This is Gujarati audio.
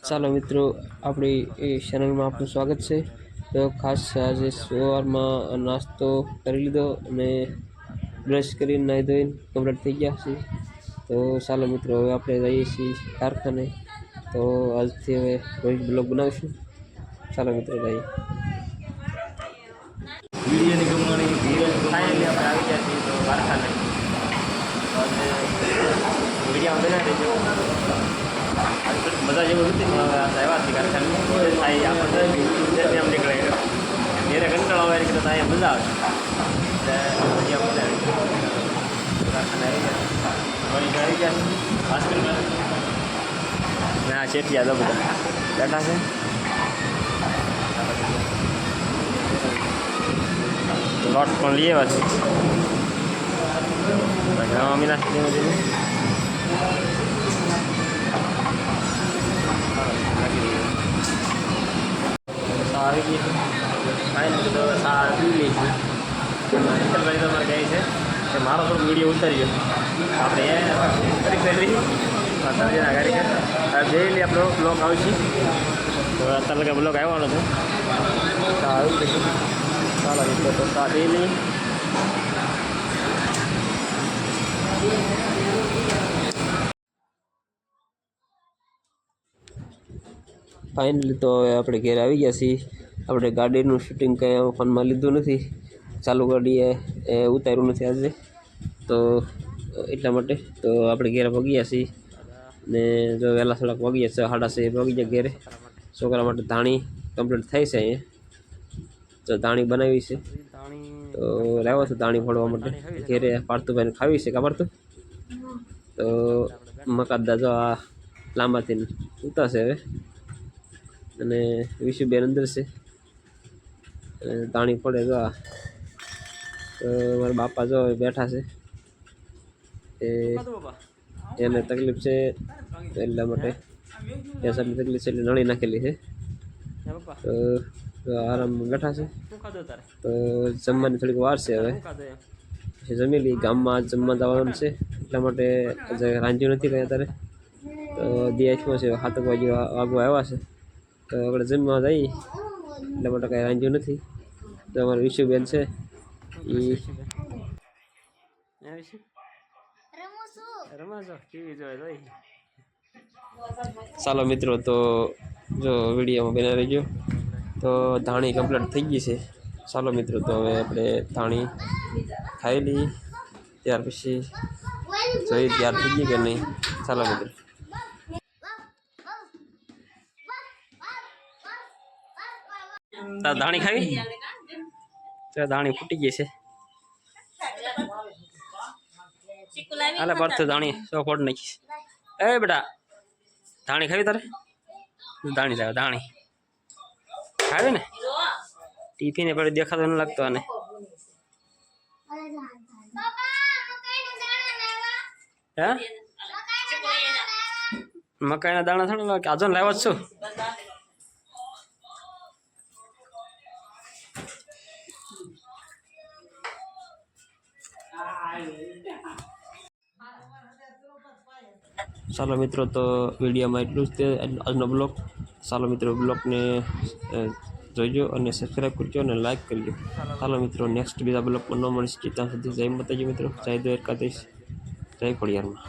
ચાલો મિત્રો, આપણી એ ચેનલમાં આપનું સ્વાગત છે. તો ખાસ આજે સવારમાં નાસ્તો કરી લીધો અને બ્રશ કરીને નાહી ધોઈને કમ્પ્લીટ થઈ ગયા છે. તો ચાલો મિત્રો, હવે આપણે જઈએ છીએ કારખાને. તો આજથી હવે રોજ બ્લોગ બનાવીશું. ચાલો મિત્રો, જઈએ. વિડીયોની કંપની ફાઇનલી આપણે આવી ગયા છીએ તો કારખાને. વિડીયો બનાવી દેજો. મજા જેવું નથી, પણ હવે આવ્યા છીએ કારખાને. થાય આપણને આમ નીકળે ઘેરે કંટાળો આવે કે અહીંયા મજા આવે એટલે વિડીયો બનાવી કારખાને આવી ગયા હોસ્પિટલમાં. ના શેઠિયા તો બધા બેઠા છે. લોટ પણ લઈ આવ્યા છે અમીના આવી ગઈ ફાઇનલી. તો સા પી લઈ છે. ભાઈ તમારે કહે છે કે મારો થોડો વિડીયો ઉતારી ગયો આપણે કરી ગાડી ડેલી આપણો બ્લોગ આવે છે. તો અત્યારે લગા બ્લોગ આવવાનો છે. તો આવી જશે. ચાલો મિત્રો, તો ડેલી ફાઇનલી તો હવે આપણે ઘેર આવી ગયા છીએ. આપણે ગાડીનું શૂટિંગ કંઈ ફોનમાં લીધું નથી. ચાલુ ગાડીએ ઉતાર્યું નથી આજે, તો એટલા માટે તો આપણે ઘેર પગ્યા છીએ. ને જો વહેલા થોડાક વાગ્યા છે, 6:30 વાગી ગયા ઘેરે. છોકરા માટે ધાણી કમ્પ્લીટ થઈ છે. અહીંયા તો ધાણી બનાવી છે, તો લાવ્યો છું ધાણી ફોડવા માટે. ઘેરે પાર્થુભાઈને ખાવી છે કા પાર્થુ? તો મકાદા જો આ લાંબાથી ઉતારશે હવે. અને વિશુબેન અંદર છે, ધાણી ફોડે જો. તો મારા બાપા જો બેઠા છે, એને તકલીફ છે એટલા માટે. પેશાબની તકલીફ છે એટલે નળી નાખેલી છે. તો આરામમાં બેઠા છે. તો જમવાની થોડીક વાર છે હવે. પછી જમી લઈ. ગામમાં જમવા જવાનું છે એટલા માટે રાંધ્યું નથી કંઈ અત્યારે. તો દિયાશમાં છે 7 વાગે વાગવા આવ્યા છે. તો આપણે જમવા જઈએ એટલા માટે કાંઈ રાંધ્યું નથી. તો અમારે વિશુબેન છે ચાલો મિત્રો, તો જો વિડીયોમાં બનાવી રહેજો. તો ધાણી કમ્પ્લીટ થઈ ગઈ છે. ચાલો મિત્રો, તો હવે આપણે ધાણી ખાઈ લઈએ, ત્યાર પછી જોઈ ત્યાર થઈ ગઈ કે નહીં. ચાલો મિત્રો. ધાણી ખાવી? ધાણી ફૂટી ગઈ છે. હાલે પડતું ધાણી સો ફોડ નાખીશ. એ બેટા, ધાણી ખાવી તારે? ધાણી લાવે. ધાણી ખાવી ને? ટિફિને પડે દેખાતો ન લાગતો. આને હે મકાઈના દાણા થોડા આજો ને લાવ્યો જ છું. ચાલો મિત્રો, તો વિડીયોમાં એટલું જ તે આજનો બ્લોગ. ચાલો મિત્રો, બ્લોગને જોઈજો અને સબસ્ક્રાઈબ કરજો અને લાઈક કરજો. ચાલો મિત્રો, નેક્સ્ટ બીજા બ્લોગમાં ન મળીશ. ત્યાં સુધી જય માતાજી મિત્રો, જય દ્વારકાધીશ, જય ખોડિયારમાં.